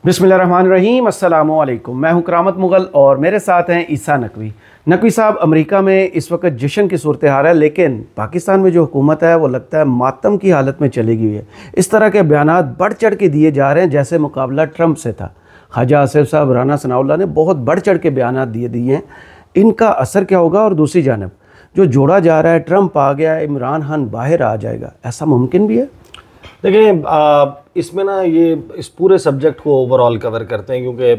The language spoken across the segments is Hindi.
बिस्मिल्लाहिर्रहमानिर्रहीम, अस्सलामु अलैकुम। मैं हूं करामत मुग़ल और मेरे साथ हैं ईसा नकवी। नकवी साहब, अमेरिका में इस वक्त जश्न की सूरत हाल है, लेकिन पाकिस्तान में जो हुकूमत है वो लगता है मातम की हालत में चली गई है। इस तरह के बयानात बढ़ चढ़ के दिए जा रहे हैं जैसे मुकाबला ट्रंप से था। ख्वाजा आसिफ साहब, राना सनाउल्लाह ने बहुत बढ़ चढ़ के बयानात दिए हैं। इनका असर क्या होगा? और दूसरी जानब जो जोड़ा जा रहा है, ट्रंप आ गया, इमरान खान बाहर आ जाएगा, ऐसा मुमकिन भी है? देखिए, इसमें ना ये इस पूरे सब्जेक्ट को ओवरऑल कवर करते हैं, क्योंकि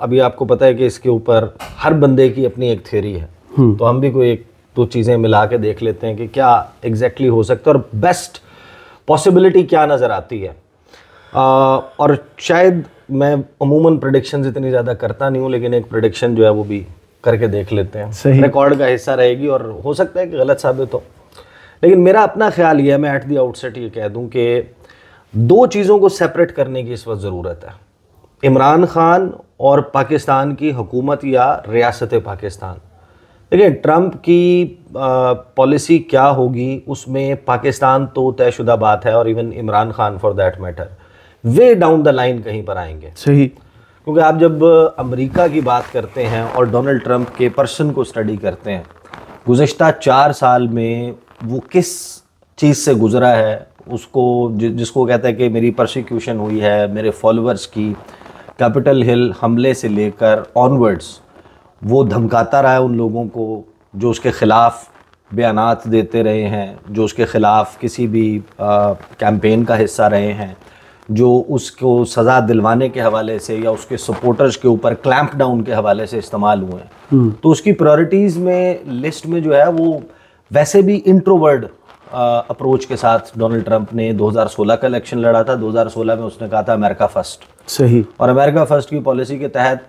अभी आपको पता है कि इसके ऊपर हर बंदे की अपनी एक थ्योरी है। तो हम भी कोई एक दो चीज़ें मिला के देख लेते हैं कि क्या एग्जैक्टली हो सकता है और बेस्ट पॉसिबिलिटी क्या नज़र आती है। और शायद मैं अमूमन प्रेडिक्शंस इतनी ज़्यादा करता नहीं हूँ, लेकिन एक प्रेडिक्शन जो है वो भी करके देख लेते हैं। रिकॉर्ड का हिस्सा रहेगी और हो सकता है कि गलत साबित हो, लेकिन मेरा अपना ख्याल ये है, मैं एट द आउटसेट ये कह दूं कि दो चीज़ों को सेपरेट करने की इस वक्त ज़रूरत है। इमरान खान और पाकिस्तान की हुकूमत या रियासत पाकिस्तान। देखिए, ट्रंप की पॉलिसी क्या होगी उसमें पाकिस्तान तो तयशुदा बात है, और even Imran Khan for that matter way down the line कहीं पर आएंगे। सही। क्योंकि आप जब अमेरिका की बात करते हैं और डोनाल्ड ट्रंप के पर्सन को स्टडी करते हैं, गुज़श्ता 4 साल में वो किस चीज़ से गुजरा है, उसको जिसको कहता है कि मेरी परसिक्यूशन हुई है, मेरे फॉलोअर्स की, कैपिटल हिल हमले से लेकर ऑनवर्ड्स वो धमकाता रहा है उन लोगों को जो उसके ख़िलाफ़ बयानात देते रहे हैं, जो उसके ख़िलाफ़ किसी भी कैंपेन का हिस्सा रहे हैं, जो उसको सज़ा दिलवाने के हवाले से या उसके सपोर्टर्स के ऊपर क्लैंप डाउन के हवाले से इस्तेमाल हुए हैं। तो उसकी प्रायोरिटीज़ में लिस्ट में जो है वो वैसे भी इंट्रोवर्ड अप्रोच के साथ डोनाल्ड ट्रंप ने 2016 का इलेक्शन लड़ा था। 2016 में उसने कहा था अमेरिका फर्स्ट। सही। और अमेरिका फर्स्ट की पॉलिसी के तहत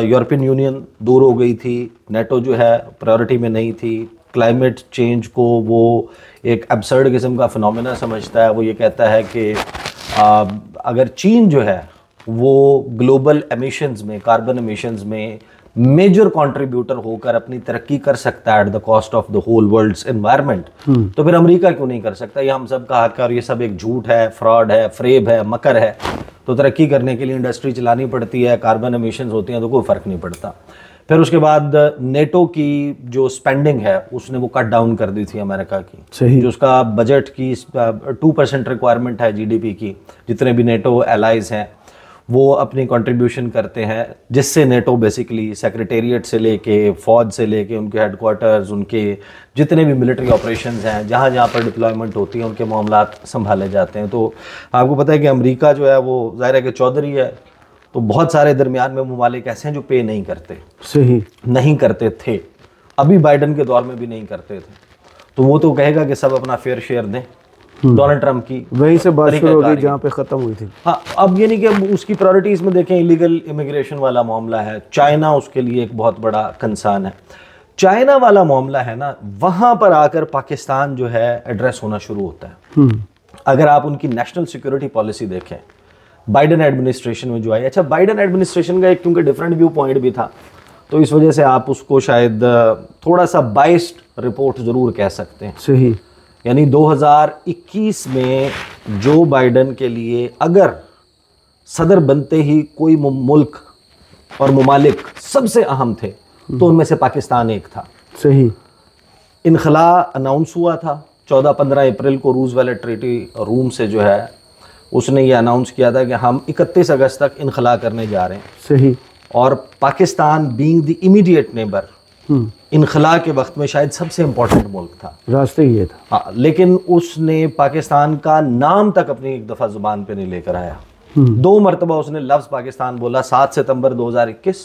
यूरोपियन यूनियन दूर हो गई थी, नेटो जो है प्रायोरिटी में नहीं थी, क्लाइमेट चेंज को वो एक एब्सर्ड किस्म का फिनोमेना समझता है। वो ये कहता है कि अगर चीन जो है वो ग्लोबल एमिशंस में, कार्बन एमिशंस में मेजर कंट्रीब्यूटर होकर अपनी तरक्की कर सकता है at the cost of the whole world's environment, तो फिर अमेरिका क्यों नहीं कर सकता? ये हम सब का हक है और ये सब एक झूठ है, फ्रॉड है, फ्रेब है, मकर है। तो तरक्की करने के लिए इंडस्ट्री चलानी पड़ती है, कार्बन एमिशंस होती हैं, तो कोई फ़र्क नहीं पड़ता। फिर उसके बाद नेटो की जो स्पेंडिंग है उसने वो कट डाउन कर दी थी अमेरिका की। सही। जो उसका बजट की 2% रिक्वायरमेंट है जीडीपी की, जितने भी नेटो एलाइज हैं वो अपनी कंट्रीब्यूशन करते हैं, जिससे नेटो बेसिकली सेक्रेटेरिएट से लेके, फ़ौज से लेके, उनके हेडक्वार्टर्स, उनके जितने भी मिलिट्री ऑपरेशंस हैं, जहाँ जहाँ पर डिप्लॉयमेंट होती है, उनके मामलात संभाले जाते हैं। तो आपको पता है कि अमेरिका जो है वो ज़ाहिर है कि चौधरी है, तो बहुत सारे दरमियान में ममालिक ऐसे हैं जो पे नहीं करते। सही। नहीं करते थे, अभी बाइडन के दौर में भी नहीं करते थे। तो वो तो कहेगा कि सब अपना फेयर शेयर दें। डोनाल्ड ट्रंप की वहीं से बात शुरू हो गई जहाँ पे ख़त्म हुई थी। हाँ, अब ये नहीं कि उसकी प्रायोरिटीज़ में देखें इलीगल इमिग्रेशन वाला मामला है, चाइना उसके लिए एक बहुत बड़ा कंसर्न है। चाइना वाला मामला है ना, वहाँ पर आकर पाकिस्तान जो है एड्रेस होना शुरू होता है। अगर आप उनकी नेशनल सिक्योरिटी पॉलिसी देखें बाइडन एडमिनिस्ट्रेशन में जो आई, अच्छा बाइडन एडमिनिस्ट्रेशन का एक क्योंकि डिफरेंट व्यू पॉइंट भी था, तो इस वजह से आप उसको शायद थोड़ा सा बाइस्ड रिपोर्ट ज़रूर कह सकते हैं। सही। यानी 2021 में जो बाइडन के लिए अगर सदर बनते ही कोई मुल्क और ममालिक सबसे अहम थे तो उनमें से पाकिस्तान एक था। सही। इनखला अनाउंस हुआ था 14-15 अप्रैल को, रूज़वेल्ट ट्रीटी रूम से जो है उसने ये अनाउंस किया था कि हम 31 अगस्त तक इनखला करने जा रहे हैं। सही। और Pakistan being the immediate neighbour इनखला के वक्त में शायद सबसे इम्पोर्टेंट मुल्क था, रास्ते ये था। हाँ, लेकिन उसने पाकिस्तान का नाम तक अपनी एक दफ़ा ज़ुबान पे नहीं लेकर आया। 2 मरतबा उसने लफ्ज़ पाकिस्तान बोला, 7 सितंबर 2021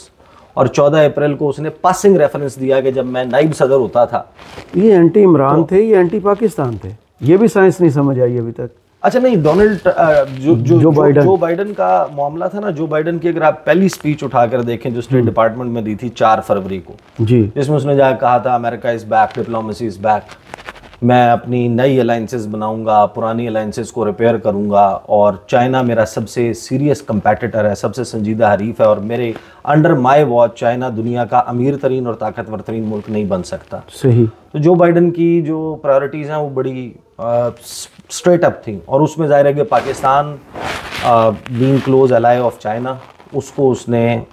और 14 अप्रैल को उसने पासिंग रेफरेंस दिया कि जब मैं नाइब सदर होता था। ये एंटी इमरान थे, ये एंटी पाकिस्तान थे, ये भी साइंस नहीं समझ आई अभी तक। अच्छा नहीं, जो बाइडन का मामला था ना, जो बाइडन की अगर आप पहली स्पीच उठाकर देखें जो स्टेट डिपार्टमेंट में दी थी 4 फरवरी को जी, जिसमें उसने जाकर कहा था America is back, diplomacy is back, मैं अपनी नई अलाइंसेस बनाऊंगा, पुरानी अलाइंसेस को रिपेयर करूंगा, और चाइना मेरा सबसे सीरियस कंपेटिटर है, सबसे संजीदा हरीफ है, और मेरे अंडर माय वॉच चाइना दुनिया का अमीर तरीन और ताकतवर तरीन मुल्क नहीं बन सकता। सही। तो जो बाइडन की जो प्रायोरिटीज़ हैं वो बड़ी स्ट्रेट अप थी, और उसमें जाहिर है कि Pakistan being close ally of China, उसको उसने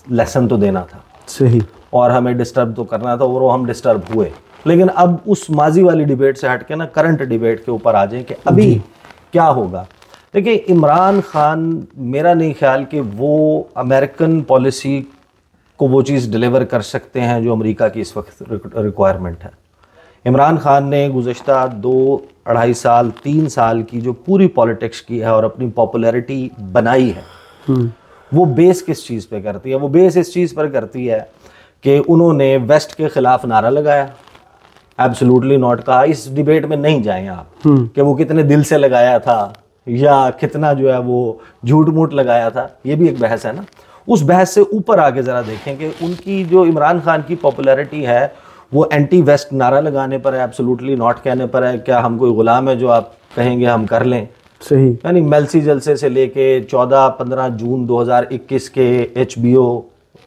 लेसन तो देना था, सही, और हमें डिस्टर्ब तो करना था, और वो हम डिस्टर्ब हुए। लेकिन अब उस माजी वाली डिबेट से हट के ना करंट डिबेट के ऊपर आ जाए कि अभी क्या होगा। देखिए, इमरान खान, मेरा नहीं ख्याल कि वो अमेरिकन पॉलिसी को वो चीज़ डिलीवर कर सकते हैं जो अमेरिका की इस वक्त रिक्वायरमेंट है। इमरान खान ने गुज़श्ता 2-2.5 साल 3 साल की जो पूरी पॉलिटिक्स की है और अपनी पॉपुलैरिटी बनाई है, वो बेस किस चीज़ पे करती है? वो बेस इस चीज़ पर करती है कि उन्होंने वेस्ट के ख़िलाफ़ नारा लगाया, एब्सोल्युटली नॉट कहा। इस डिबेट में नहीं जाएं आप कि वो कितने दिल से लगाया था या कितना जो है वो झूठ मूठ लगाया था, ये भी एक बहस है ना। उस बहस से ऊपर आके ज़रा देखें कि उनकी जो इमरान खान की पॉपुलैरिटी है वो एंटी वेस्ट नारा लगाने पर है, एब्सोल्युटली नॉट कहने पर है। क्या हम कोई गुलाम है जो आप कहेंगे हम कर लें? सही, यानी मेलसी जलसे से लेके 14-15 जून 2021 के HBO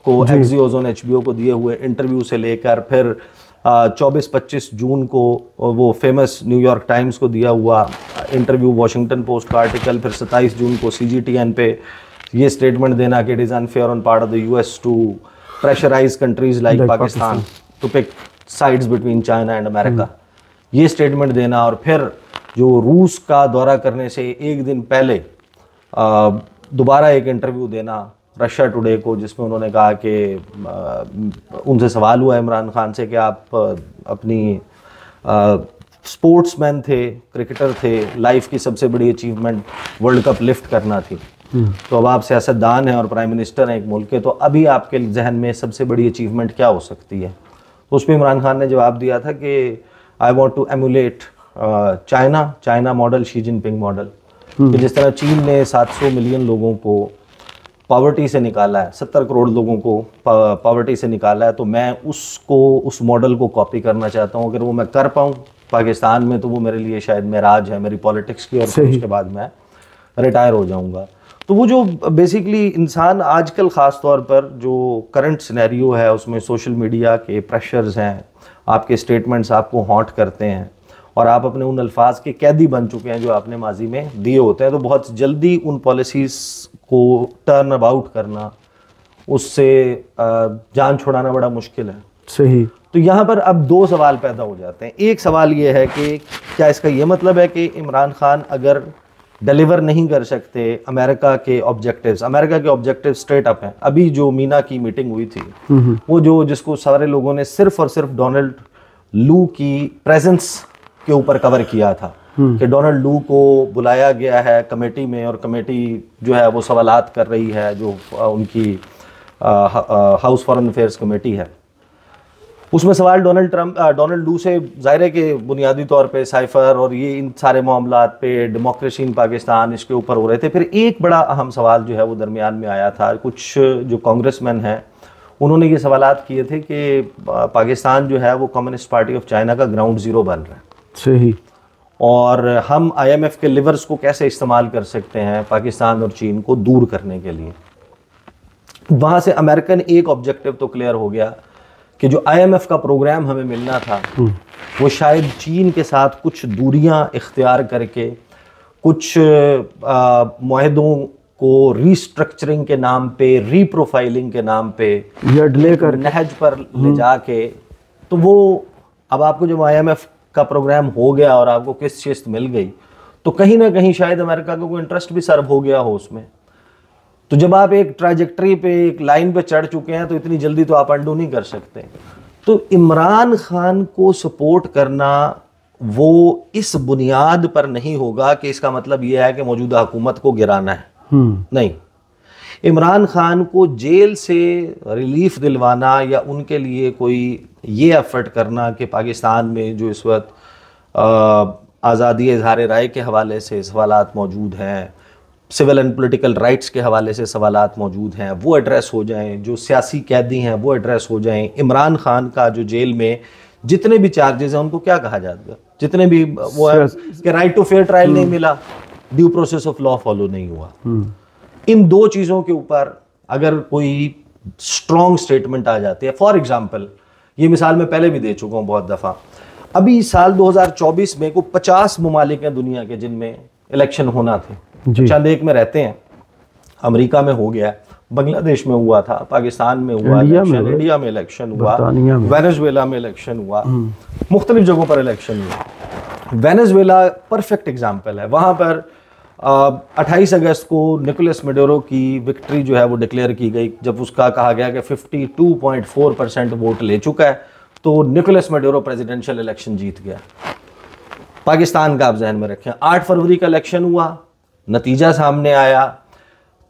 को, एक्सियोस ऑन HBO को दिए हुए इंटरव्यू से लेकर फिर 24-25 जून को वो फेमस न्यूयॉर्क टाइम्स को दिया हुआ इंटरव्यू, वॉशिंगटन पोस्ट का आर्टिकल, फिर 27 जून को CGTN पे ये स्टेटमेंट देना कि it is unfair on part of the US to pressurize countries like Pakistan to pick sides between China and America, ये स्टेटमेंट देना, और फिर जो रूस का दौरा करने से एक दिन पहले दोबारा एक इंटरव्यू देना रशिया टुडे को, जिसमें उन्होंने कहा कि उनसे सवाल हुआ इमरान खान से कि आप अपनी स्पोर्ट्समैन थे, क्रिकेटर थे, लाइफ की सबसे बड़ी अचीवमेंट वर्ल्ड कप लिफ्ट करना थी, तो अब आप सियासतदान हैं और प्राइम मिनिस्टर हैं एक मुल्क के, तो अभी आपके जहन में सबसे बड़ी अचीवमेंट क्या हो सकती है? तो उस पर इमरान खान ने जवाब दिया था कि I want to emulate China model, Xi Jinping model, कि जिस तरह चीन ने 700 मिलियन लोगों को पॉवर्टी से निकाला है, 70 करोड़ लोगों को पॉवर्टी से निकाला है, तो मैं उस मॉडल को कॉपी करना चाहता हूँ। अगर वो मैं कर पाऊँ पाकिस्तान में तो वो मेरे लिए शायद मेराज है मेरी पॉलिटिक्स की, और फिर उसके बाद मैं रिटायर हो जाऊँगा। तो वो जो बेसिकली इंसान आजकल ख़ास तौर पर जो करंट सिनेरियो है उसमें सोशल मीडिया के प्रेशर्स हैं, आपके स्टेटमेंट्स आपको हॉन्ट करते हैं और आप अपने उन अल्फाज के कैदी बन चुके हैं जो आपने माजी में दिए होते हैं, तो बहुत जल्दी उन पॉलिसीज़ को टर्न अबाउट करना, उससे जान छुड़ाना बड़ा मुश्किल है। सही। तो यहाँ पर अब दो सवाल पैदा हो जाते हैं। एक सवाल ये है कि क्या इसका ये मतलब है कि इमरान खान अगर डिलीवर नहीं कर सकते अमेरिका के ऑब्जेक्टिव्स स्ट्रेट अप हैं। अभी जो मीना की मीटिंग हुई थी वो जिसको सारे लोगों ने सिर्फ और सिर्फ डोनाल्ड लू की प्रेजेंस के ऊपर कवर किया था कि डोनाल्ड लू को बुलाया गया है कमेटी में, और कमेटी जो है वो सवालात कर रही है, जो उनकी हाउस फॉरेन अफेयर्स कमेटी है, उसमें सवाल डोनाल्ड लू से जाहिर है कि बुनियादी तौर पे साइफर और ये इन सारे मामलात पे, डेमोक्रेसी इन पाकिस्तान, इसके ऊपर हो रहे थे। फिर एक बड़ा अहम सवाल जो है वो दरमियान में आया था। कुछ जो कांग्रेसमैन हैं उन्होंने ये सवालात किए थे कि पाकिस्तान जो है वो कम्युनिस्ट पार्टी ऑफ चाइना का ग्राउंड ज़ीरो बन रहा है। सही। और हम IMF के लिवर्स को कैसे इस्तेमाल कर सकते हैं पाकिस्तान और चीन को दूर करने के लिए। वहाँ से अमेरिकन एक ऑब्जेक्टिव तो क्लियर हो गया कि जो IMF का प्रोग्राम हमें मिलना था वो शायद चीन के साथ कुछ दूरियां इख्तियार करके, कुछ मुआहदों को रीस्ट्रक्चरिंग के नाम पे, रीप्रोफाइलिंग के नाम पे या डिले कर नहज पर ले जाके, तो वो अब आपको जब IMF का प्रोग्राम हो गया और आपको किस शिस्त मिल गई, तो कहीं ना कहीं शायद अमेरिका को कोई इंटरेस्ट भी सर्व हो गया हो उसमें। तो जब आप एक ट्रैजेक्टरी पे, एक लाइन पे चढ़ चुके हैं तो इतनी जल्दी तो आप अंडू नहीं कर सकते। तो इमरान खान को सपोर्ट करना वो इस बुनियाद पर नहीं होगा कि इसका मतलब यह है कि मौजूदा हुकूमत को गिराना है, नहीं। इमरान खान को जेल से रिलीफ दिलवाना या उनके लिए कोई ये एफर्ट करना कि पाकिस्तान में जो इस वक्त आज़ादी इज़हार राय के हवाले से सवालात मौजूद हैं, सिविल एंड पॉलिटिकल राइट्स के हवाले से सवालात मौजूद हैं, वो एड्रेस हो जाएं, जो सियासी कैदी हैं वो एड्रेस हो जाएं। इमरान खान का जो जेल में जितने भी चार्जेस हैं उनको क्या कहा जाएगा, जितने भी वो है कि राइट टू फेयर ट्रायल नहीं मिला, due process of law follow नहीं हुआ। इन दो चीज़ों के ऊपर अगर कोई स्ट्रॉन्ग स्टेटमेंट आ जाती है, फॉर एग्जाम्पल ये मिसाल मैं पहले भी दे चुका हूँ बहुत दफ़ा, अभी साल 2024 में को 50 ममालिक हैं दुनिया के जिनमें इलेक्शन होना थे, चंद एक में रहते हैं। अमेरिका में हो गया, बांग्लादेश में हुआ था, पाकिस्तान में हुआ, इंडिया में इलेक्शन हुआ, वेनेजुएला में इलेक्शन हुआ, मुख्तलिफ जगहों पर इलेक्शन हुआ। वेनेजुएला परफेक्ट एग्जाम्पल है। वहाँ पर 28 अगस्त को निकोलस मेडोरो की विक्ट्री जो है वो डिक्लेयर की गई, जब उसका कहा गया कि 52.4% वोट ले चुका है, तो निकोलस मेडोरो प्रेसिडेंशियल इलेक्शन जीत गया। पाकिस्तान का आप जहन में रखें, 8 फरवरी का इलेक्शन हुआ, नतीजा सामने आया,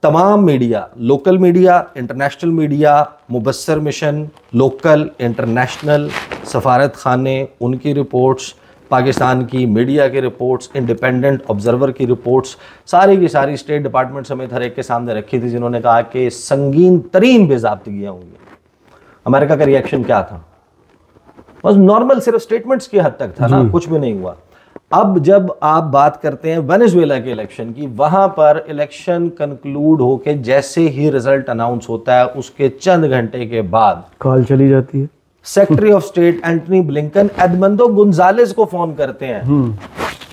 तमाम media, local media, international media, मुबस्सर मिशन, लोकल इंटरनेशनल, सफारत खाने, उनकी रिपोर्ट्स, पाकिस्तान की मीडिया की रिपोर्ट्स, इंडिपेंडेंट ऑब्जर्वर की रिपोर्ट्स, सारी की सारी स्टेट डिपार्टमेंट समेत हर एक के सामने रखी थी, जिन्होंने कहा कि संगीन तरीन बेज़ाब्तियाँ होंगी। अमेरिका का रिएक्शन क्या था? बस नॉर्मल, सिर्फ स्टेटमेंट्स की हद तक था ना, कुछ भी नहीं हुआ। अब जब आप बात करते हैं वेनेजुएला के इलेक्शन की, वहां पर इलेक्शन कंक्लूड होके जैसे ही रिजल्ट अनाउंस होता है, उसके चंद घंटे के बाद कॉल चली जाती है। Secretary of state Antony Blinken Edmundo Gonzalez को फोन करते हैं।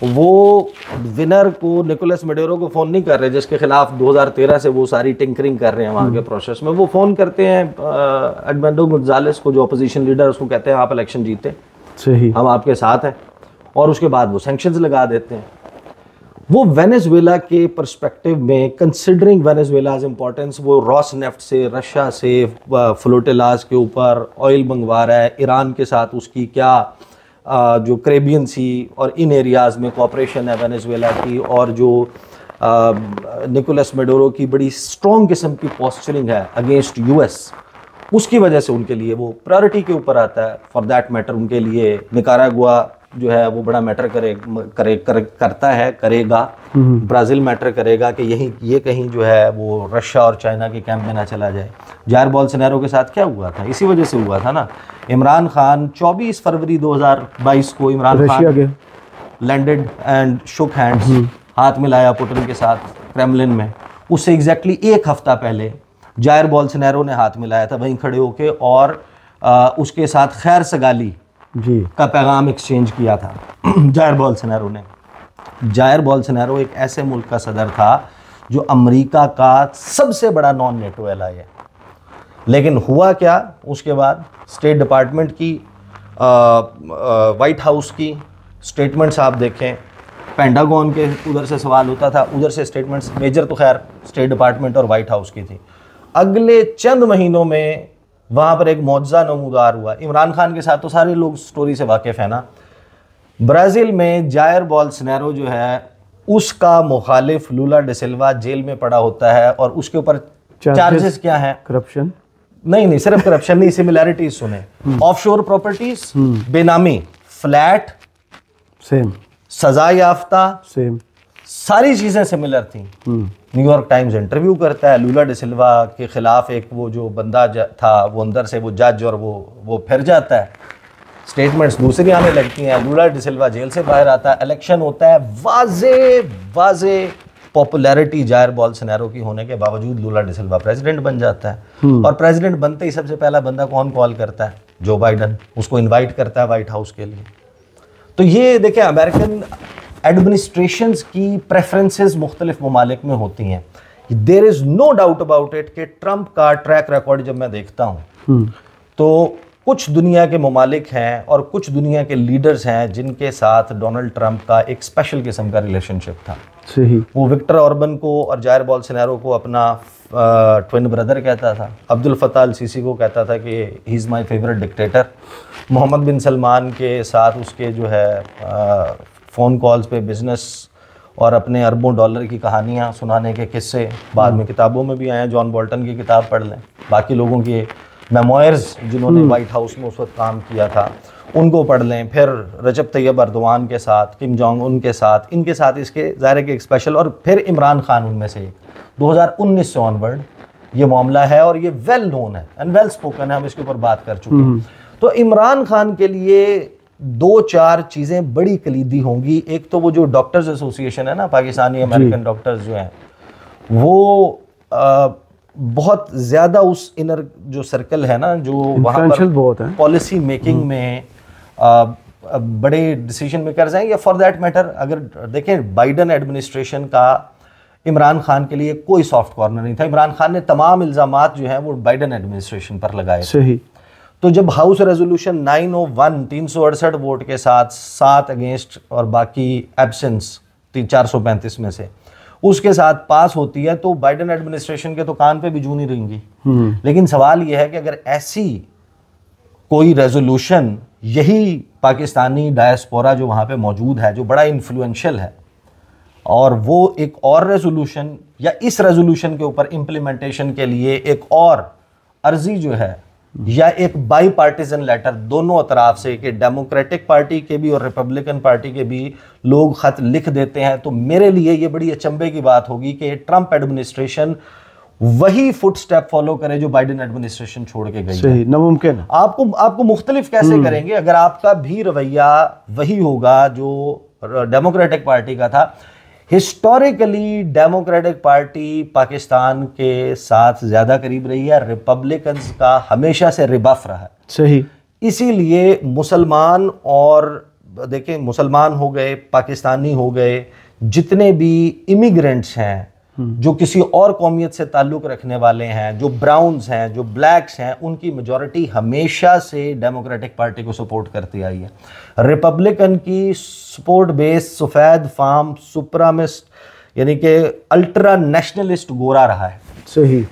वो विनर को, निकोलस मेडोरो को फोन नहीं कर रहे, जिसके खिलाफ 2013 से वो सारी टिंकरिंग कर रहे हैं वहां के प्रोसेस में। वो फोन करते हैं एडमंडो गोंजालेस को, जो अपोजिशन लीडर, उसको कहते हैं आप इलेक्शन जीते, सही, हम आपके साथ हैं, और उसके बाद वो सैंक्शंस लगा देते हैं। वो वेनेजुएला के पर्सपेक्टिव में, कंसिडरिंग वेनेजुएला's इंपॉर्टेंस, वो रॉस नेफ्ट से, रशिया से फ्लोटिलाज के ऊपर ऑयल मंगवा रहा है, ईरान के साथ उसकी क्या जो कैरेबियन सी और इन एरियाज़ में कोऑपरेशन है वेनेजुएला की, और जो निकोलस मेडोरो की बड़ी स्ट्रॉन्ग किस्म की पोस्चरिंग है अगेंस्ट यूएस, उसकी वजह से उनके लिए वो प्रायोरिटी के ऊपर आता है। फॉर दैट मैटर उनके लिए निकारागुआ जो है वो बड़ा मैटर करता है, करेगा। ब्राज़ील मैटर करेगा कि ये कहीं जो है वो रशिया और चाइना के कैंप में ना चला जाए। जायर बोल्सोनारो के साथ क्या हुआ था? इसी वजह से हुआ था ना। इमरान खान 24 फरवरी 2022 को Imran Khan landed and shook hands, हाथ मिलाया पुतिन के साथ क्रेमलिन में। उससे एग्जैक्टली एक हफ्ता पहले जायर बोल्सोनारो ने हाथ मिलाया था वहीं खड़े होके, और उसके साथ खैर सगाली जी का पैगाम एक्सचेंज किया था जायर बोल्सोनारो ने। जायर बोल्सोनारो एक ऐसे मुल्क का सदर था जो अमेरिका का सबसे बड़ा नॉन नेटो एलाई है। लेकिन हुआ क्या उसके बाद? स्टेट डिपार्टमेंट की, वाइट हाउस की स्टेटमेंट्स आप देखें, पेंटागन के उधर से सवाल होता था, उधर से स्टेटमेंट्स, मेजर तो खैर स्टेट डिपार्टमेंट और वाइट हाउस की थी। अगले चंद महीनों में वहाँ पर एक मौजज़ा नमूदार हुआ। इमरान खान के साथ तो सारे लोग स्टोरी से वाकिफ़ है ना। ब्राज़ील में जायर बोल्सोनारो जो है, उसका मुखालिफ लूला डी सिल्वा जेल में पड़ा होता है, और उसके ऊपर चार्जेस क्या हैं? करप्शन? नहीं, सिर्फ करप्शन नहीं, सिमिलैरिटीज सुने। ऑफशोर प्रॉपर्टीज, बेनामी फ्लैट, सेम, सजा याफ्ता, सेम, सारी चीजें सिमिलर थी। न्यूयॉर्क टाइम्स इंटरव्यू करता है लूला डी सिल्वा के खिलाफ, एक वो जो बंदा था वो अंदर से वो जज, और वो फिर जाता है, स्टेटमेंट्स दूसरी आने लगती हैं, लूला डी सिल्वा जेल से बाहर आता है, इलेक्शन होता है, वाजे पॉपुलैरिटी जायर बोल्सोनारो की होने के बावजूद लूला डी सिल्वा प्रेसिडेंट बन जाता है। और प्रेसिडेंट बनते ही सबसे पहला बंदा कौन कॉल करता है? जो बाइडन, उसको इन्वाइट करता है वाइट हाउस के लिए। तो ये देखें, अमेरिकन एडमिनिस्ट्रेशंस की प्रेफरेंसेस मुख्तलिफ ममालिक में होती हैं। There is no doubt about it कि ट्रंप का ट्रैक रिकॉर्ड जब मैं देखता हूँ तो कुछ दुनिया के ममालिक हैं और कुछ दुनिया के लीडर्स हैं जिनके साथ डोनाल्ड ट्रंप का एक स्पेशल किस्म का रिलेशनशिप था। सही। वो विक्टर ऑर्बन को और जायर बोल्सोनारो को अपना ट्विन ब्रदर कहता था, अब्दुल फताह अल सीसी को कहता था कि he is my favourite dictator. Mohammed bin Salman के साथ उसके जो है फ़ोन कॉल्स पे बिज़नेस और अपने अरबों डॉलर की कहानियाँ सुनाने के किस्से बाद में किताबों में भी आए हैं। जॉन बोल्टन की किताब पढ़ लें, बाकी लोगों की मेमोयर्स जिन्होंने वाइट हाउस में उस वक्त काम किया था उनको पढ़ लें। फिर रजब तैयब अर्दवान के साथ, किम जोंग उन के साथ, इनके साथ इसके ज़ाहिर के एक स्पेशल, और फिर इमरान खान उनमें से एक। 2019 से ऑनवर्ड ये मामला है और ये वेल नोन है एंड वेल स्पोकन है, हम इसके ऊपर बात कर चुके हैं। तो इमरान खान के लिए 2-4 चीज़ें बड़ी कलीदी होंगी। एक तो वो जो डॉक्टर्स एसोसिएशन है ना, पाकिस्तानी अमेरिकन डॉक्टर्स जो हैं, वो बहुत ज़्यादा उस इनर जो सर्कल है ना, जो वहाँ पर पॉलिसी मेकिंग में बड़े डिसीजन मेकर्स हैं, या फॉर दैट मैटर अगर देखें बाइडन एडमिनिस्ट्रेशन का इमरान खान के लिए कोई सॉफ्ट कॉर्नर नहीं था। इमरान खान ने तमाम इल्ज़ामात जो हैं वो बाइडन एडमिनिस्ट्रेशन पर लगाए। सही। तो जब हाउस रेजोल्यूशन 901 368 वोट के साथ 7 अगेंस्ट और बाकी एब्सेंस 435 में से उसके साथ पास होती है, तो बाइडन एडमिनिस्ट्रेशन के तो कान पे भी जू नहीं रहेंगी। लेकिन सवाल यह है कि अगर ऐसी कोई रेजोल्यूशन यही पाकिस्तानी डायस्पोरा जो वहाँ पे मौजूद है, जो बड़ा इन्फ्लुएंशियल है, और वो एक और रेजोल्यूशन या इस रेजोल्यूशन के ऊपर इम्प्लीमेंटेशन के लिए एक और अर्जी जो है या एक बाई पार्टीजन लेटर दोनों अतराफ से, कि डेमोक्रेटिक पार्टी के भी और रिपब्लिकन पार्टी के भी लोग खत लिख देते हैं, तो मेरे लिए ये बड़ी अचंभे की बात होगी कि ट्रंप एडमिनिस्ट्रेशन वही फुट स्टेप फॉलो करे जो बाइडेन एडमिनिस्ट्रेशन छोड़ के गई है। नामुमकिन। आपको मुख्तलिफ कैसे करेंगे अगर आपका भी रवैया वही होगा जो डेमोक्रेटिक पार्टी का था। हिस्टोरिकली डेमोक्रेटिक पार्टी पाकिस्तान के साथ ज़्यादा करीब रही है, रिपब्लिकन्स का हमेशा से रिबफ रहा है। सही। इसीलिए मुसलमान, और देखें मुसलमान हो गए, पाकिस्तानी हो गए, जितने भी इमिग्रेंट्स हैं जो किसी और कौमियत से ताल्लुक़ रखने वाले हैं, जो ब्राउन्स हैं, जो ब्लैक्स हैं, उनकी मेजॉरिटी हमेशा से डेमोक्रेटिक पार्टी को सपोर्ट करती आई है। रिपब्लिकन की सपोर्ट बेस सफ़ेद फार्म सुपरामिस्ट यानी कि अल्ट्रा नेशनलिस्ट गोरा रहा है। सही।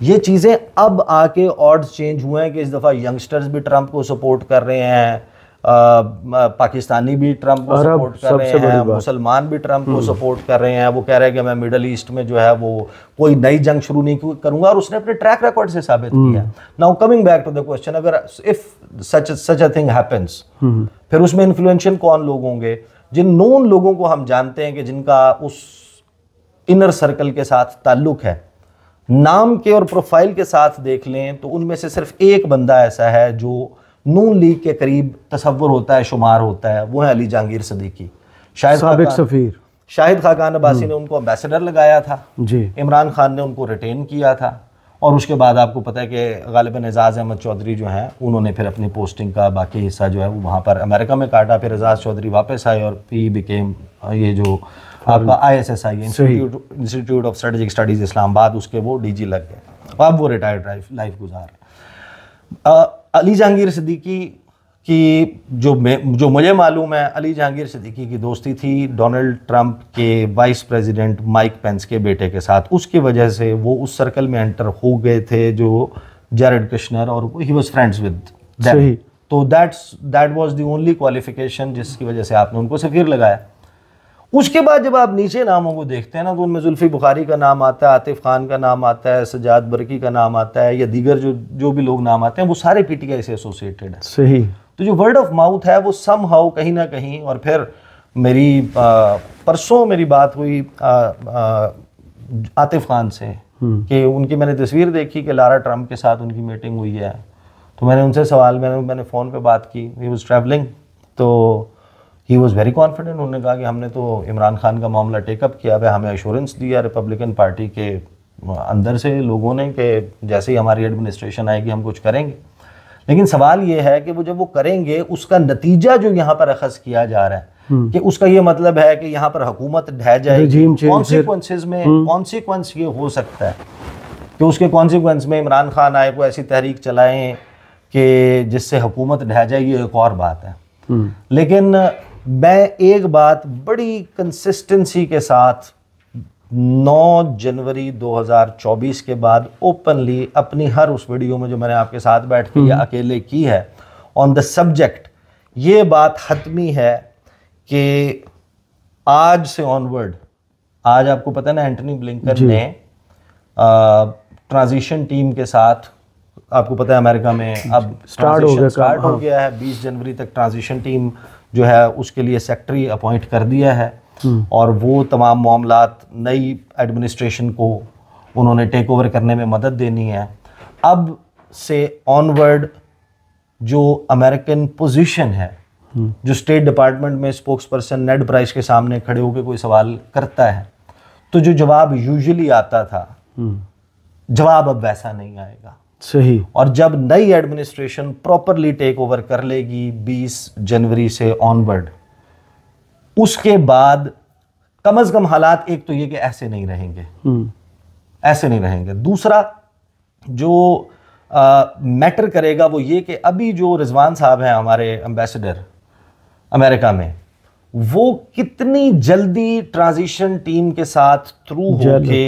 ये चीज़ें अब आके ऑड्स चेंज हुए हैं कि इस दफ़ा यंगस्टर्स भी ट्रंप को सपोर्ट कर रहे हैं, पाकिस्तानी भी ट्रंप को सपोर्ट कर रहे हैं, मुसलमान भी ट्रंप को सपोर्ट कर रहे हैं। वो कह रहे हैं कि मैं मिडल ईस्ट में जो है वो कोई नई जंग शुरू नहीं करूंगा, और उसने अपने ट्रैक रिकॉर्ड से साबित किया। Now coming back to the question, अगर if such a thing happens, फिर उसमें इन्फ्लुएंशियल कौन लोग होंगे? जिन नोन लोगों को हम जानते हैं कि जिनका उस इनर सर्कल के साथ ताल्लुक है, नाम के और प्रोफाइल के साथ देख लें तो उनमें से सिर्फ एक बंदा ऐसा है जो नून लीग के करीब तसव्वुर होता है, शुमार होता है, वो है अली जहांगीर सदीकी। शाहिद खाकान अब्बासी ने उनको एम्बेसडर लगाया था जी, इमरान खान ने उनको रिटेन किया था, और उसके बाद आपको पता है कि गालिबन एजाज़ अहमद चौधरी जो हैं उन्होंने फिर अपनी पोस्टिंग का बाकी हिस्सा जो है वो वहाँ पर अमेरिका में काटा। फिर एजाज़ चौधरी वापस आए और पी बिकेम ये जो आपका ISSI institute of strategic studies Islamabad, उसके वो DG लग गए। अब वो रिटायर्ड लाइफ गुजार रहे। अली जहांगीर सिद्दीकी की जो मुझे मालूम है, अली जहांगीर सिद्दीकी की दोस्ती थी डोनाल्ड ट्रंप के वाइस प्रेसिडेंट माइक पेंस के बेटे के साथ। उसकी वजह से वो उस सर्कल में एंटर हो गए थे जो जैरेड कुशनर, और he was friends with them. तो that was the only qualification जिसकी वजह से आपने उनको सफीर लगाया। उसके बाद जब आप नीचे नामों को देखते हैं ना, तो उनमें जुल्फी बुखारी का नाम आता है, आतिफ खान का नाम आता है, सजाद बरकी का नाम आता है, या दीगर जो भी लोग नाम आते हैं वो सारे PTI से एसोसिएटेड है। सही। तो जो वर्ड ऑफ माउथ है वो समहाउ कहीं ना कहीं, और फिर मेरी परसों मेरी बात हुई आतिफ खान से कि उनकी मैंने तस्वीर देखी कि लारा ट्रंप के साथ उनकी मीटिंग हुई है, तो मैंने उनसे सवाल मैंने फ़ोन पे बात की, ही वाज ट्रैवलिंग, तो ही वॉज़ वेरी कॉन्फिडेंट। उन्होंने कहा कि हमने तो इमरान खान का मामला टेकअप किया है, हमें एश्योरेंस दिया रिपब्लिकन पार्टी के अंदर से लोगों ने कि जैसे ही हमारी एडमिनिस्ट्रेशन आएगी हम कुछ करेंगे। लेकिन सवाल ये है कि वो जब वो करेंगे उसका नतीजा जो यहाँ पर अखज़ किया जा रहा है कि उसका ये मतलब है कि यहाँ पर हुकूमत ढह जाएगी। कॉन्सिक्वेंसेस में कॉन्सिक्वेंस ये हो सकता है कि उसके कॉन्सिक्वेंस में इमरान खान आए, को ऐसी तहरीक चलाएँ कि जिससे हुकूमत ढह जाए, ये एक और बात है। लेकिन मैं एक बात बड़ी कंसिस्टेंसी के साथ 9 जनवरी 2024 के बाद ओपनली अपनी हर उस वीडियो में जो मैंने आपके साथ बैठ के या अकेले की है ऑन द सब्जेक्ट, ये बात हतमी है कि आज से ऑनवर्ड, आज आपको पता है ना एंटनी ब्लिंकन ने ट्रांजिशन टीम के साथ, आपको पता है अमेरिका में अब स्टार्ट हो गया है, 20 जनवरी तक ट्रांजिशन टीम जो है उसके लिए सेक्रेटरी अपॉइंट कर दिया है, और वो तमाम मामलात नई एडमिनिस्ट्रेशन को उन्होंने टेक ओवर करने में मदद देनी है। अब से ऑनवर्ड जो अमेरिकन पोजीशन है, जो स्टेट डिपार्टमेंट में स्पोक्स पर्सन नेड प्राइस के सामने खड़े होकर कोई सवाल करता है, तो जो जवाब यूजुअली आता था, जवाब अब वैसा नहीं आएगा। सही। और जब नई एडमिनिस्ट्रेशन प्रॉपरली टेक ओवर कर लेगी 20 जनवरी से ऑनवर्ड, उसके बाद कम अज कम हालात एक तो ये कि ऐसे नहीं रहेंगे, ऐसे नहीं रहेंगे। दूसरा जो मैटर करेगा वो ये कि अभी जो रिजवान साहब हैं हमारे एम्बेसडर अमेरिका में, वो कितनी जल्दी ट्रांजिशन टीम के साथ थ्रू होके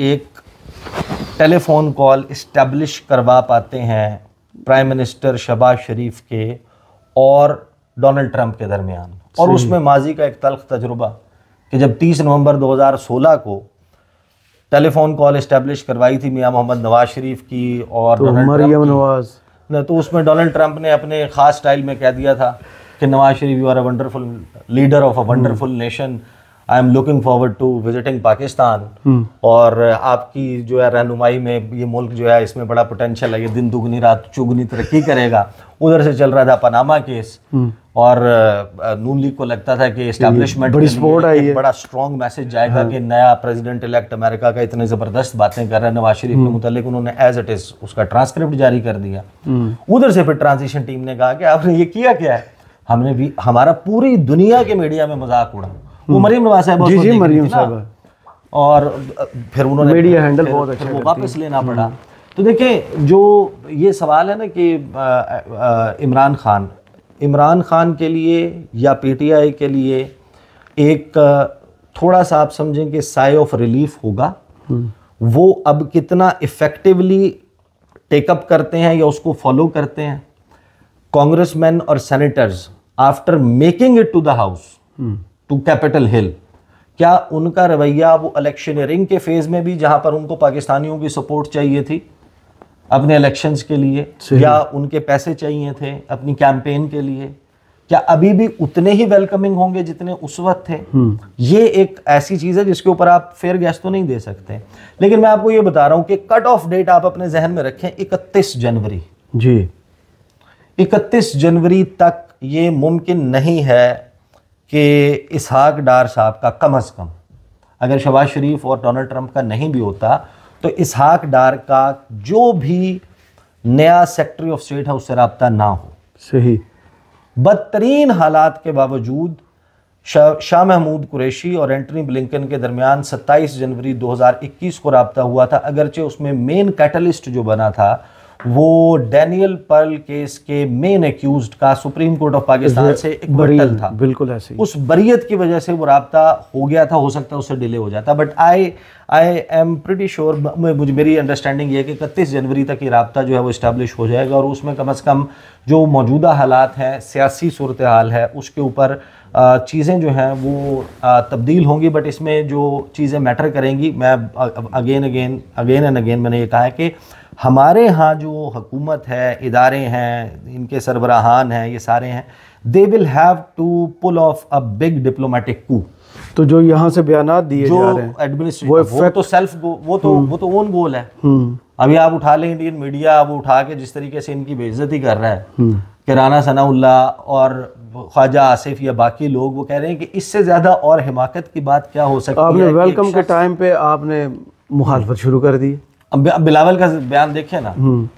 एक टेलीफोन कॉल इस्टेब्लिश करवा पाते हैं प्राइम मिनिस्टर शहबाज शरीफ के और डोनाल्ड ट्रंप के दरमियान। और उसमें माजी का एक तल्ख तजुर्बा कि जब 30 नवंबर 2016 को टेलीफोन कॉल इस्टेब्लिश करवाई थी मियां मोहम्मद नवाज शरीफ की और डोनाल्ड ट्रंप की, तो उसमें डोनाल्ड ट्रंप ने अपने ख़ास स्टाइल में कह दिया था कि Nawaz Sharif, you are a wonderful leader of a wonderful nation, I am looking forward to visiting Pakistan, और आपकी जो है रहनुमाई में ये मुल्क जो है इसमें बड़ा पोटेंशियल है, ये दिन दुगनी रात चुगनी तरक्की करेगा। उधर से चल रहा था पनामा केस, और नून लीग को लगता था कि एस्टैब्लिशमेंट एक बड़ा स्ट्रॉन्ग मैसेज जाएगा कि नया प्रेसिडेंट इलेक्ट अमेरिका का इतने ज़बरदस्त बातें कर रहा है नवाज शरीफ के मुतालिक। उन्होंने एज इट इज़ उसका ट्रांसक्रिप्ट जारी कर दिया। उधर से फिर ट्रांजिशन टीम ने कहा कि आपने ये किया क्या है, हमने भी हमारा पूरी दुनिया के मीडिया में मजाक उड़ा। वो मरीम नवाज साहब और फिर उन्होंने मीडिया हैंडल बहुत अच्छा, वो वापस लेना पड़ा। तो देखें, जो ये सवाल है ना कि इमरान खान के लिए या पीटीआई के लिए एक थोड़ा सा आप समझें कि साई ऑफ रिलीफ होगा। वो अब कितना इफेक्टिवली टेकअप करते हैं या उसको फॉलो करते हैं। कांग्रेसमैन और senators after making it to the house, to Capitol Hill, क्या उनका रवैया वो इलेक्शनरिंग के फेज में भी, जहां पर उनको पाकिस्तानियों की सपोर्ट चाहिए थी अपने इलेक्शंस के लिए, या उनके पैसे चाहिए थे अपनी कैंपेन के लिए, क्या अभी भी उतने ही वेलकमिंग होंगे जितने उस वक्त थे? ये एक ऐसी चीज है जिसके ऊपर आप फेयर गैस तो नहीं दे सकते। लेकिन मैं आपको ये बता रहा हूं कि कट ऑफ डेट आप अपने जहन में रखें 31 जनवरी जी। 31 जनवरी तक ये मुमकिन नहीं है कि इसहाक डार साहब का, कम अज़ कम अगर शहबाज शरीफ और डोनाल्ड ट्रंप का नहीं भी होता तो इसहाक डार का जो भी नया सेक्रेटरी ऑफ स्टेट है उससे रब्ता ना हो। सही। बदतरीन हालात के बावजूद शाह महमूद कुरैशी और एंटनी ब्लिंकन के दरमियान 27 जनवरी 2021 को रब्ता हुआ था। अगरचे उसमें मेन कैटलिस्ट जो बना था वो डैनियल पर्ल केस के मेन एक्यूज्ड का सुप्रीम कोर्ट ऑफ पाकिस्तान से एक बटल था। बिल्कुल ऐसे उस बरियत की वजह से वो राब्ता हो गया था, हो सकता है उससे डिले हो जाता, but I am pretty sure, मेरी अंडरस्टैंडिंग ये है कि 31 जनवरी तक ये राब्ता जो है वो इस्टेब्लिश हो जाएगा और उसमें कम अज़ कम जो मौजूदा हालात हैं, सियासी सूरत हाल है, उसके ऊपर चीज़ें जो हैं वो तब्दील होंगी। बट इसमें जो चीज़ें मैटर करेंगी, मैं अगेन एंड अगेन मैंने ये कहा है कि हमारे यहाँ जो हुकूमत है, इदारे हैं, इनके सरबराहान हैं, ये सारे हैं, they will have to pull off a big diplomatic coup. तो जो यहाँ से बयानात दिए जा रहे हैं एडमिनिस्ट्रेशन, वो तो सेल्फ वो तो ओन गोल है। अभी आप उठा लें इंडियन मीडिया, वो उठा के जिस तरीके से इनकी बेइज्जती कर रहा है कि राना सनाउल्लाह और ख्वाजा आसिफ या बाकी लोग, वो कह रहे हैं कि इससे ज़्यादा और हिमाकत की बात क्या हो सकती है। आपने वेलकम के टाइम पे आपने मुखालफत शुरू कर दी। अब बिलावल का बयान देखे ना,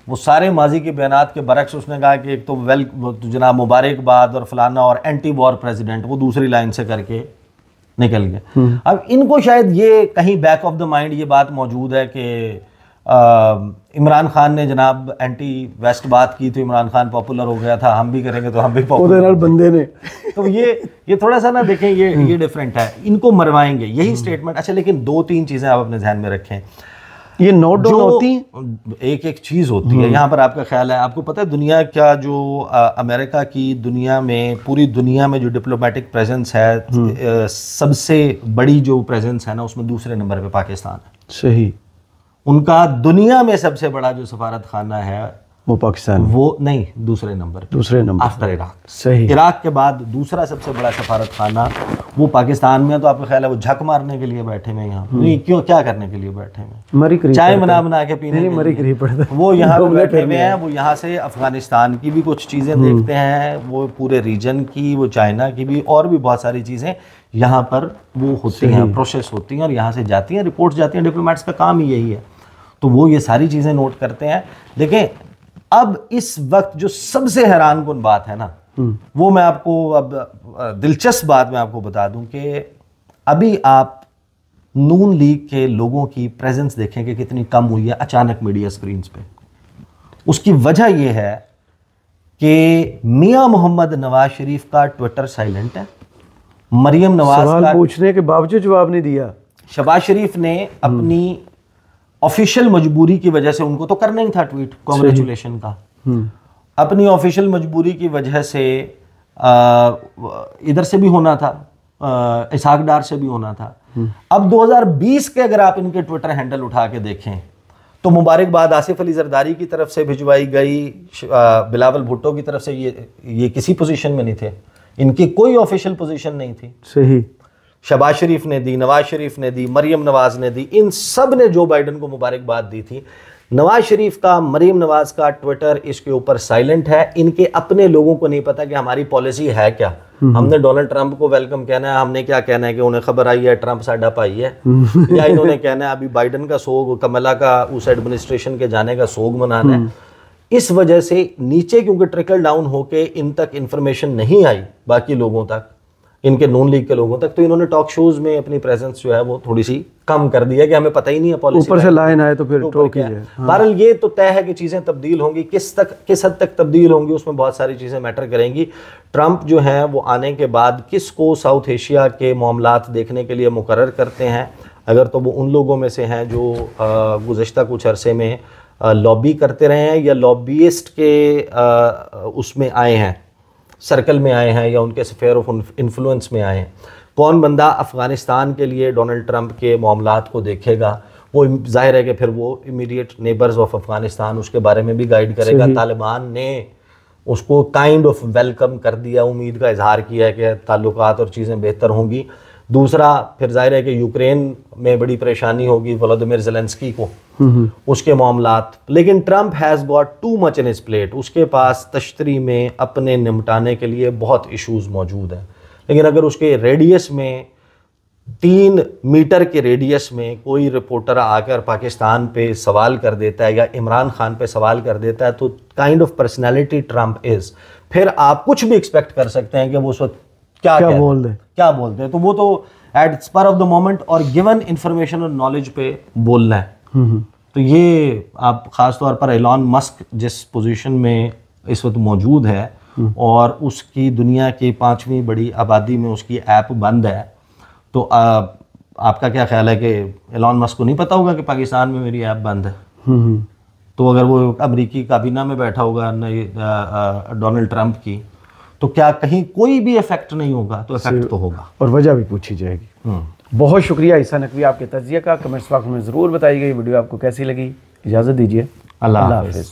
वो सारे माजी के बयानात के बरक्स उसने कहा कि एक तो जनाब मुबारकबाद और फलाना और एंटी वॉर प्रेसिडेंट, वो दूसरी लाइन से करके निकल गए। अब इनको शायद ये कहीं बैक ऑफ द माइंड ये बात मौजूद है कि इमरान खान ने जनाब एंटी वेस्ट बात की तो इमरान खान पॉपुलर हो गया था, हम भी करेंगे तो हम भी पॉपुलर बंदे ने। तो ये थोड़ा सा ना देखें, ये डिफरेंट है, इनको मरवाएंगे, यही स्टेटमेंट। अच्छा, लेकिन 2-3 चीज़ें आप अपने ध्यान में रखें, ये नोट डाउन होती हैं, एक चीज़ होती है यहाँ पर। आपका ख्याल है, आपको पता है दुनिया क्या, जो अमेरिका की दुनिया में, पूरी दुनिया में जो डिप्लोमेटिक प्रेजेंस है, सबसे बड़ी जो प्रेजेंस है ना, उसमें दूसरे नंबर पे पाकिस्तान है। सही। उनका दुनिया में सबसे बड़ा जो सफारत खाना है वो पाकिस्तान, वो नहीं, दूसरे नंबर आफ्टर इराक। सही। इराक के बाद दूसरा सबसे बड़ा सफारत खाना वो पाकिस्तान में। तो आपका ख्याल है वो झक मारने के लिए बैठे हुए यहाँ? नहीं, क्यों, क्या करने के लिए बैठे हुए? चाय बना के पीने, मरी करीब पड़ता। वो यहाँ पे बैठे हुए हैं, वो यहाँ से अफगानिस्तान की भी कुछ चीज़ें देखते हैं, वो पूरे रीजन की, वो चाइना की भी, और भी बहुत सारी चीज़ें यहाँ पर वो होती हैं, प्रोसेस होती हैं और यहाँ से जाती हैं, रिपोर्ट्स जाती हैं। डिप्लोमेट्स का काम ही यही है, तो वो ये सारी चीज़ें नोट करते हैं। देखें, अब इस वक्त जो सबसे हैरानकुन बात है ना, वो मैं आपको अब दिलचस्प बात मैं आपको बता दूं कि अभी आप नून लीग के लोगों की प्रेजेंस देखें कि कितनी कम हुई है अचानक मीडिया स्क्रीन्स पे। उसकी वजह यह है कि मियां मोहम्मद नवाज शरीफ का ट्विटर साइलेंट है, मरियम नवाज सवाल पूछने के बावजूद जवाब नहीं दिया। शहबाज शरीफ ने अपनी ऑफिशियल मजबूरी की वजह से, उनको तो करना ही था ट्वीट कांग्रेचुलेशन का, अपनी ऑफिशियल मजबूरी की वजह से इधर से भी होना था, इसहाक डार से भी होना था। अब 2020 के अगर आप इनके ट्विटर हैंडल उठा के देखें तो मुबारकबाद आसिफ अली जरदारी की तरफ से भिजवाई गई, बिलावल भुट्टो की तरफ से, ये किसी पोजीशन में नहीं थे, इनकी कोई ऑफिशियल पोजीशन नहीं थी। सही। शहबाज शरीफ ने दी, नवाज शरीफ ने दी, मरियम नवाज ने दी, इन सब ने जो बाइडन को मुबारकबाद दी थी। नवाज शरीफ का, मरियम नवाज का ट्विटर इसके ऊपर साइलेंट है। इनके अपने लोगों को नहीं पता कि हमारी पॉलिसी है क्या। हमने डोनाल्ड ट्रंप को वेलकम कहना है, हमने क्या कहना है कि उन्हें खबर आई है ट्रंप साडा भाई है, या इन्होंने कहना है अभी बाइडन का सोग, कमला का उस एडमिनिस्ट्रेशन के जाने का सोग मनाना है। इस वजह से नीचे क्योंकि ट्रिकल डाउन होके इन तक इंफॉर्मेशन नहीं आई बाकी लोगों तक, इनके नून लीग के लोगों तक, तो इन्होंने टॉक शोज में अपनी प्रेजेंस जो है वो थोड़ी सी कम कर दी है कि हमें पता ही नहीं है पॉलिसी, ऊपर से लाइन आए तो फिर टॉक कीजिए। बहरहाल ये तो तय है कि चीजें तब्दील होंगी, किस हद तक तब्दील होंगी उसमें बहुत सारी चीजें मैटर करेंगी। ट्रंप जो हैं वो आने के बाद किसको साउथ एशिया के मामलात देखने के लिए मुकर्रर करते हैं, अगर तो वो उन लोगों में से हैं जो गुज़श्ता कुछ अरसे में लॉबी करते रहे हैं या लॉबीइस्ट के उसमें आए हैं, सर्कल में आए हैं, या उनके स्फेयर ऑफ इन्फ्लुएंस में आए हैं। कौन बंदा अफ़गानिस्तान के लिए डोनाल्ड ट्रंप के मामलात को देखेगा, वो जाहिर है कि फिर वो इमीडिएट नेबर्स ऑफ अफ़गानिस्तान उसके बारे में भी गाइड करेगा। तालिबान ने उसको काइंड ऑफ वेलकम कर दिया, उम्मीद का इजहार किया है कि ताल्लुकात और चीज़ें बेहतर होंगी। दूसरा फिर जाहिर है कि यूक्रेन में बड़ी परेशानी होगी वोलोदिमिर ज़ेलेंस्की को, उसके मामलात। लेकिन Trump has got too much in his plate, उसके पास तश्तरी में अपने निपटाने के लिए बहुत इश्यूज मौजूद हैं। लेकिन अगर उसके रेडियस में 3 मीटर के रेडियस में कोई रिपोर्टर आकर पाकिस्तान पे सवाल कर देता है या इमरान खान पे सवाल कर देता है, तो kind of personality Trump is, फिर आप कुछ भी एक्सपेक्ट कर सकते हैं कि वो उस वक्त क्या बोल दे। तो वो तो at spur of the moment और गिवन इंफॉर्मेशन और नॉलेज पे बोलना है। तो ये आप ख़ास तौर पर एलॉन मस्क जिस पोजीशन में इस वक्त मौजूद है और उसकी दुनिया की 5वीं बड़ी आबादी में उसकी ऐप बंद है, तो आपका क्या ख्याल है कि एलॉन मस्क को नहीं पता होगा कि पाकिस्तान में मेरी ऐप बंद है? तो अगर वो अमेरिकी काबीना में बैठा होगा डोनाल्ड ट्रंप की, तो क्या कहीं कोई भी इफेक्ट नहीं होगा? तो इफेक्ट तो होगा, और वजह भी पूछी जाएगी। बहुत शुक्रिया ईसा नकवी आपके तज्जिया का। कमेंट्स बॉक्स में ज़रूर बताइएगा ये वीडियो आपको कैसी लगी। इजाज़त दीजिए, अल्लाह हाफ़िज़।